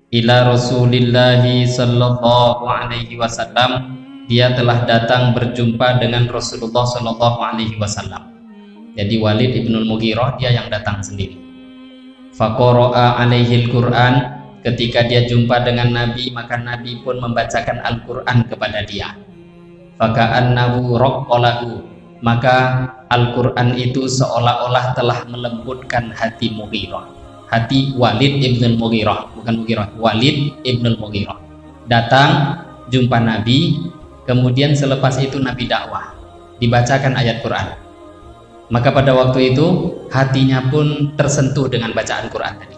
ila Rasulillahi sallallahu alaihi wasallam, dia telah datang berjumpa dengan Rasulullah sallallahu alaihi wasallam. Jadi Walid ibnul Mughirah dia yang datang sendiri. Faqara'a alaihil Qur'an, ketika dia jumpa dengan Nabi maka Nabi pun membacakan Al-Qur'an kepada dia. Faka'annahu raqqalahu, maka Al-Qur'an itu seolah-olah telah melembutkan hati Mughirah. Hati Walid ibnul Mughirah, bukan Mughirah, Walid ibnul Mughirah. Datang jumpa Nabi, kemudian selepas itu Nabi dakwah, dibacakan ayat Quran. Maka pada waktu itu hatinya pun tersentuh dengan bacaan Quran tadi.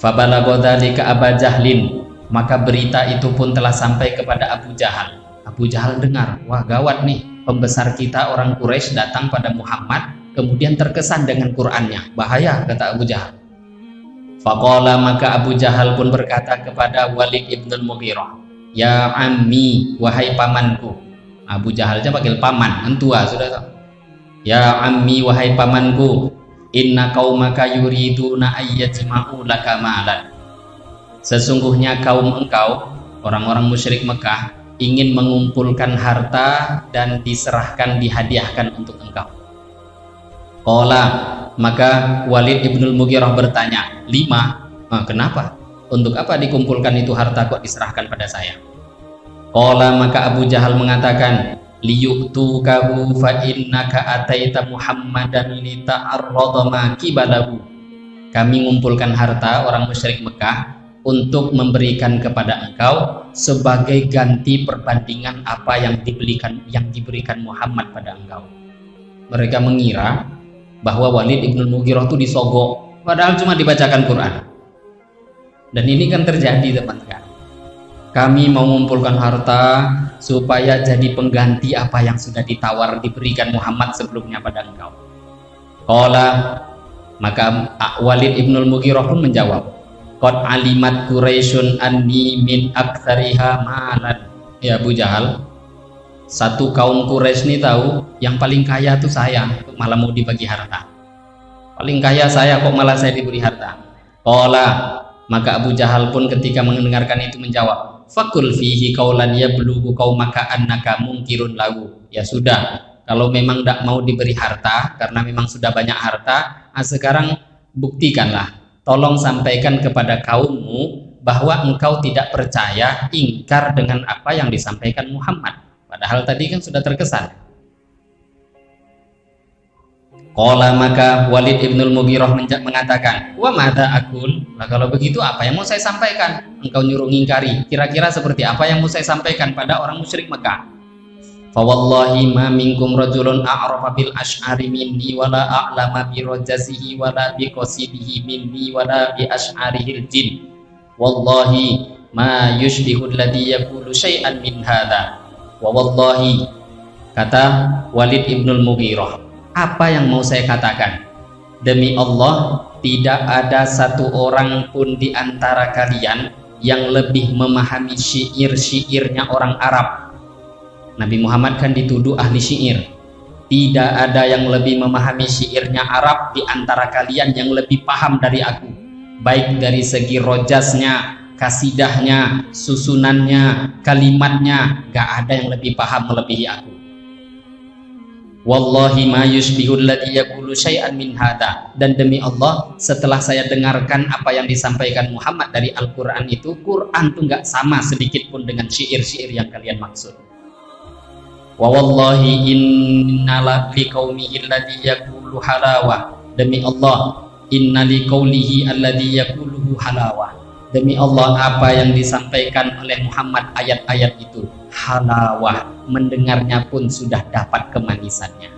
Fabalagha dzalika Aba Jahlin, maka berita itu pun telah sampai kepada Abu Jahal. Abu Jahal dengar, wah gawat nih, pembesar kita orang Quraisy datang pada Muhammad kemudian terkesan dengan Qur'annya, bahaya, kata Abu Jahal. Faqala, maka Abu Jahal pun berkata kepada Walid ibnul Mughirah, ya ammi, wahai pamanku. Abu Jahal aja panggil paman, mentua sudah tahu. Ya ammi, wahai pamanku, inna qaumaka yuriduna ayyajma'u laka ma'lan. Sesungguhnya kaum engkau, orang-orang musyrik Mekah, ingin mengumpulkan harta dan diserahkan, dihadiahkan untuk engkau. Qala, maka Walid ibnul Mughirah bertanya, lima, kenapa? Untuk apa dikumpulkan itu harta kok diserahkan pada saya? Qala, maka Abu Jahal mengatakan, liyuktukahu fa innaka ataita Muhammadan lita'arrada ma kibalahu. Kami mengumpulkan harta orang musyrik Mekah untuk memberikan kepada engkau sebagai ganti perbandingan apa yang diberikan Muhammad pada engkau. Mereka mengira bahwa Walid ibnul Mughirah itu disogok, padahal cuma dibacakan Quran. Dan ini kan terjadi, teman-teman. Kami mau mengumpulkan harta supaya jadi pengganti apa yang sudah ditawar diberikan Muhammad sebelumnya pada engkau. Qala, maka Walid ibnul Mughirah pun menjawab, qad alimat Quraisyun anni min aktsariha malan. Ya Abu Jahal, satu kaum Quraisy ini tahu yang paling kaya itu saya, kok malah mau dibagi harta. Paling kaya saya, kok malah saya diberi harta. Qala, maka Abu Jahal pun ketika mendengarkan itu menjawab, fakul fihi qaulan yablughu qaumaka annaka munkirun lahu. Ya sudah, kalau memang tidak mau diberi harta karena memang sudah banyak harta, sekarang buktikanlah, tolong sampaikan kepada kaummu bahwa engkau tidak percaya, ingkar dengan apa yang disampaikan Muhammad. Padahal tadi kan sudah terkesan. Qala, maka Walid ibnul Mughirah mengatakan, wa madza aqul? Nah, kalau begitu apa yang mau saya sampaikan? Engkau nyuruh ngingkari, kira-kira seperti apa yang mau saya sampaikan pada orang musyrik Mekah? Fa wallahi ma minkum rajulun a'rafa bil asy'ari minni wala a'lama bi rajasihi wala bi qasidihi minni wala bi asy'arihil jin. Wallahi ma yushbihu alladhi yaqulu syai'an min hadza. Wa wallahi, kata Walid ibnul Mughirah, apa yang mau saya katakan? Demi Allah, tidak ada satu orang pun di antara kalian yang lebih memahami syair-syairnya orang Arab. Nabi Muhammad kan dituduh ahli syair. Tidak ada yang lebih memahami syairnya Arab di antara kalian yang lebih paham dari aku, baik dari segi rojasnya, kasidahnya, susunannya, kalimatnya, gak ada yang lebih paham melebihi aku. Wallahi ma yushbihul ladzi yaqulu syai'an min hadza. Dan demi Allah, setelah saya dengarkan apa yang disampaikan Muhammad dari Al-Qur'an itu, Quran tuh gak sama sedikit pun dengan syair-syair yang kalian maksud. Wa wallahi inna liqaumihi alladzi yaqulu halawah. Demi Allah, inna liqaulihi alladzi yaquluhu halawah. Demi Allah, apa yang disampaikan oleh Muhammad ayat-ayat itu halawah, mendengarnya pun sudah dapat kemanisannya.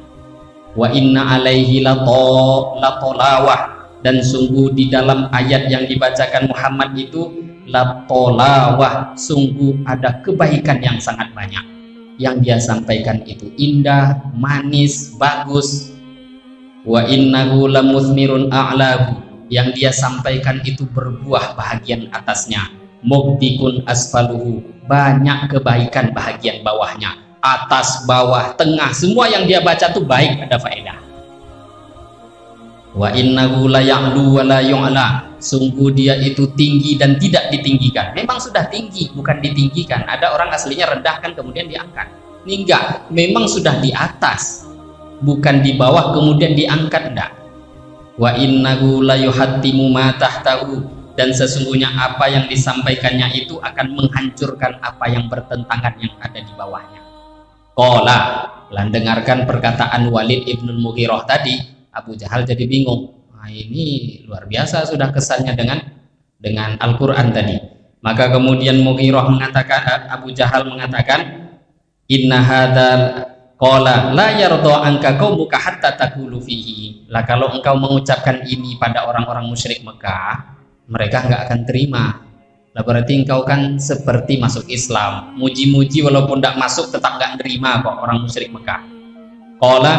Wa inna alaihi latolawah, dan sungguh di dalam ayat yang dibacakan Muhammad itu latolawah, sungguh ada kebaikan yang sangat banyak. Yang dia sampaikan itu indah, manis, bagus. Wa innahu lamuthmirun a'lahu, yang dia sampaikan itu berbuah bahagian atasnya. Mubdikun asfaluhu, banyak kebaikan bahagian bawahnya. Atas, bawah, tengah, semua yang dia baca tuh baik, ada faedah. Wa innahu la ya'lu wa la yu'la. Sungguh dia itu tinggi dan tidak ditinggikan. Memang sudah tinggi, bukan ditinggikan. Ada orang aslinya rendah kan kemudian diangkat. Ini enggak, memang sudah di atas, bukan di bawah kemudian diangkat, enggak. Wa innahu la yuhattimu ma tahtahu. Dan sesungguhnya apa yang disampaikannya itu akan menghancurkan apa yang bertentangan yang ada di bawahnya. Qala, lan dengarkan perkataan Walid ibnul Mughirah tadi, Abu Jahal jadi bingung. Nah, ini luar biasa sudah kesannya dengan Al-Qur'an tadi. Maka kemudian Mughirah mengatakan, Abu Jahal mengatakan, inna hadzal qala la yarda anka qaumuka hatta taqulu fihi. Lah kalau engkau mengucapkan ini pada orang-orang musyrik Mekah, mereka nggak akan terima. Lah berarti engkau kan seperti masuk Islam, muji-muji walaupun tidak masuk tetap nggak terima kok orang musyrik Mekah. Qala,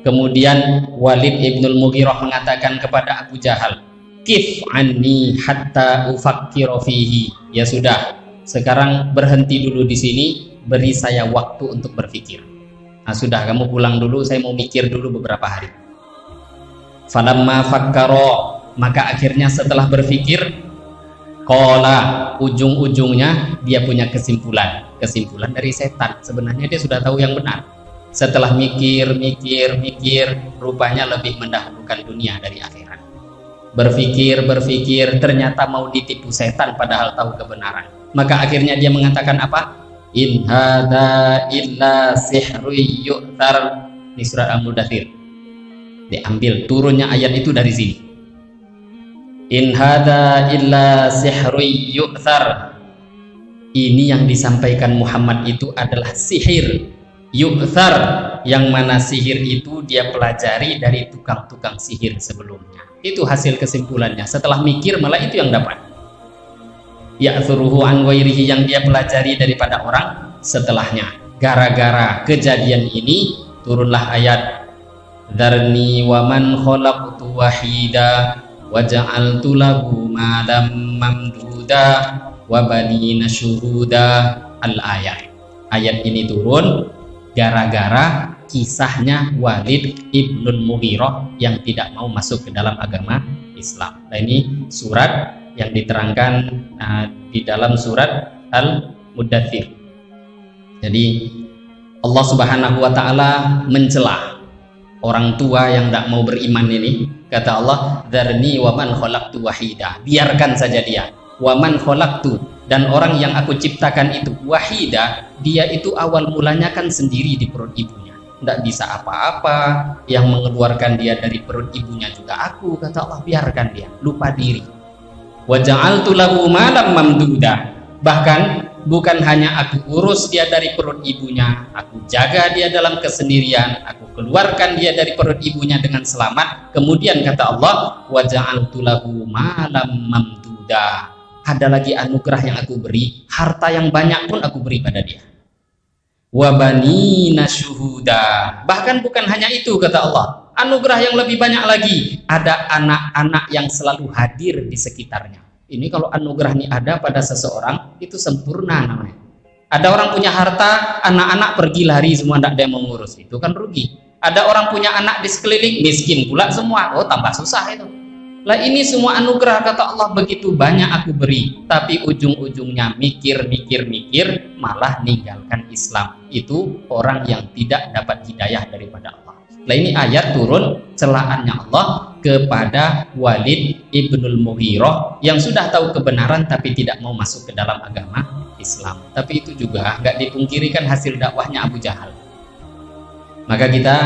kemudian Walid ibnul Mughirah mengatakan kepada Abu Jahal, kif anni hatta ufakkiru fihi. Ya sudah, sekarang berhenti dulu di sini, beri saya waktu untuk berpikir. Nah sudah, kamu pulang dulu, saya mau mikir dulu beberapa hari. Falamma fakkaro, maka akhirnya setelah berpikir, qala, ujung-ujungnya dia punya kesimpulan dari setan. Sebenarnya dia sudah tahu yang benar. Setelah mikir, rupanya lebih mendahulukan dunia dari akhirat. Berpikir, ternyata mau ditipu setan padahal tahu kebenaran. Maka akhirnya dia mengatakan apa? In hadza illa sihrun yu'thar. Ini surat Al-Mudaththir. Diambil turunnya ayat itu dari sini. In hadza illa sihrun yu'thar. Ini yang disampaikan Muhammad itu adalah sihir yu'thar, yang mana sihir itu dia pelajari dari tukang-tukang sihir sebelumnya. Itu hasil kesimpulannya. Setelah mikir malah itu yang dapat. Ya'thuruhu an ghairihi, yang dia pelajari daripada orang setelahnya. Gara-gara kejadian ini turunlah ayat dzarni wa man khalaqtu wahida wa ja'altu lahu malam mamduda wa banina syuhuda. Al-ayat. Ayat ini turun gara-gara kisahnya Walid ibnul Mughirah yang tidak mau masuk ke dalam agama Islam. Nah ini surat yang diterangkan di dalam surat Al-Mudaththir. Jadi Allah Subhanahu wa taala mencela orang tua yang tidak mau beriman ini. Kata Allah, dzarni wa man khalaqtu wahida. Biarkan saja dia. Wa man khalaqtu, dan orang yang aku ciptakan itu wahida, dia itu awal mulanya kan sendiri di perut ibunya. Tidak bisa apa-apa, yang mengeluarkan dia dari perut ibunya juga aku. Kata Allah, biarkan dia, lupa diri. Wa ja'altu lahu malam mamduda. Bahkan bukan hanya aku urus dia dari perut ibunya, aku jaga dia dalam kesendirian, aku keluarkan dia dari perut ibunya dengan selamat. Kemudian kata Allah, wa ja'altu lahu malam mamduda. Ada lagi anugerah yang aku beri, harta yang banyak pun aku beri pada dia. Wa banina syuhuda. Bahkan bukan hanya itu kata Allah, anugerah yang lebih banyak lagi, ada anak-anak yang selalu hadir di sekitarnya. Ini kalau anugerah ini ada pada seseorang, itu sempurna namanya. Ada orang punya harta, anak-anak pergi lari semua, tidak ada yang mengurus, itu kan rugi. Ada orang punya anak di sekeliling, miskin pula semua, oh tambah susah itu. Lah ini semua anugerah kata Allah begitu banyak aku beri, tapi ujung-ujungnya mikir, malah ninggalkan Islam. Itu orang yang tidak dapat hidayah daripada Allah. Nah ini ayat turun celaannya Allah kepada Walid ibnul Mughirah yang sudah tahu kebenaran tapi tidak mau masuk ke dalam agama Islam. Tapi itu juga nggak dipungkirikan hasil dakwahnya Abu Jahal. Maka kita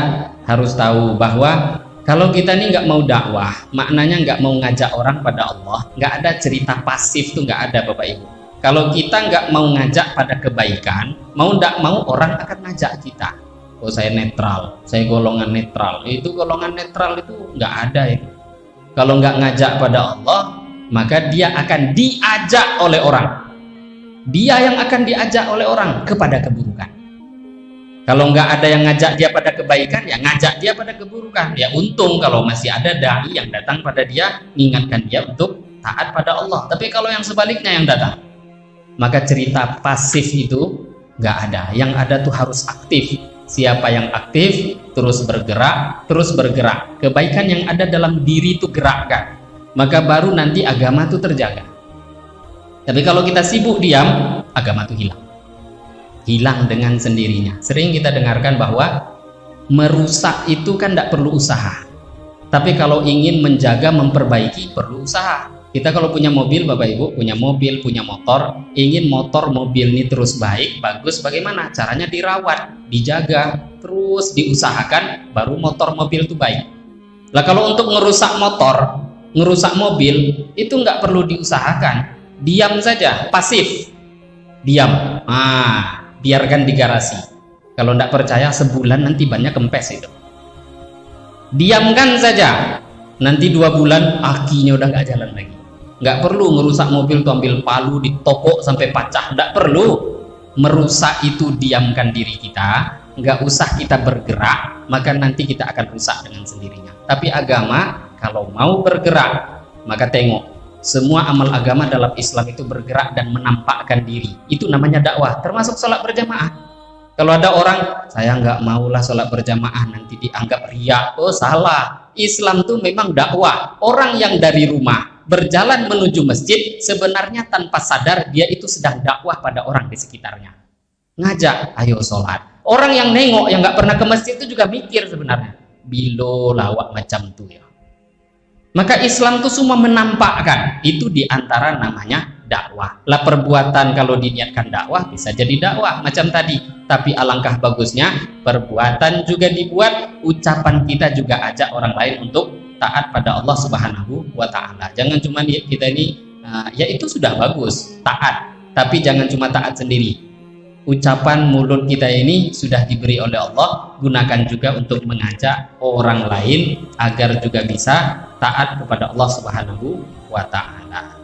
harus tahu bahwa kalau kita ini nggak mau dakwah, maknanya nggak mau ngajak orang pada Allah, nggak ada cerita pasif tuh, nggak ada Bapak Ibu. Kalau kita nggak mau ngajak pada kebaikan, mau nggak mau orang akan ngajak kita. Oh saya netral, saya golongan netral. Itu golongan netral itu nggak ada itu. Kalau nggak ngajak pada Allah, maka dia akan diajak oleh orang. Dia yang akan diajak oleh orang kepada keburukan. Kalau nggak ada yang ngajak dia pada kebaikan, ya ngajak dia pada keburukan. Ya untung kalau masih ada dai yang datang pada dia, mengingatkan dia untuk taat pada Allah. Tapi kalau yang sebaliknya yang datang, maka cerita pasif itu nggak ada. Yang ada tuh harus aktif. Siapa yang aktif, terus bergerak, kebaikan yang ada dalam diri itu gerakkan, maka baru nanti agama itu terjaga. Tapi kalau kita sibuk diam, agama itu hilang dengan sendirinya. Sering kita dengarkan bahwa merusak itu kan tidak perlu usaha, tapi kalau ingin menjaga, memperbaiki, perlu usaha. Kita kalau punya mobil, Bapak Ibu, punya mobil, punya motor, ingin motor mobil ini terus baik, bagus, bagaimana? Caranya dirawat, dijaga, terus diusahakan, baru motor mobil itu baik. Lah kalau untuk ngerusak motor, ngerusak mobil, itu nggak perlu diusahakan, diam saja, pasif, diam, biarkan di garasi. Kalau nggak percaya, sebulan nanti banyak kempes itu. Diamkan saja, nanti 2 bulan akinya udah nggak jalan lagi. Nggak perlu ngerusak mobil tuh ambil palu ditokok sampai pecah, nggak perlu. Merusak itu diamkan diri kita, nggak usah kita bergerak, maka nanti kita akan rusak dengan sendirinya. Tapi agama kalau mau bergerak, maka tengok, semua amal agama dalam Islam itu bergerak dan menampakkan diri. Itu namanya dakwah, termasuk sholat berjamaah. Kalau ada orang, saya nggak maulah sholat berjamaah, nanti dianggap riya. Oh salah, Islam tuh memang dakwah. Orang yang dari rumah berjalan menuju masjid, sebenarnya tanpa sadar dia itu sedang dakwah pada orang di sekitarnya. Ngajak, ayo sholat. Orang yang nengok, yang nggak pernah ke masjid itu juga mikir sebenarnya, bilo lawak macam tuh ya. Maka Islam itu semua menampakkan, itu diantara namanya dakwah. Lah perbuatan kalau diniatkan dakwah bisa jadi dakwah macam tadi. Tapi alangkah bagusnya perbuatan juga dibuat, ucapan kita juga ajak orang lain untuk taat pada Allah Subhanahu wa Ta'ala. Jangan cuma kita ini ya itu sudah bagus, taat, tapi jangan cuma taat sendiri. Ucapan mulut kita ini sudah diberi oleh Allah, gunakan juga untuk mengajak orang lain agar juga bisa taat kepada Allah Subhanahu wa Ta'ala.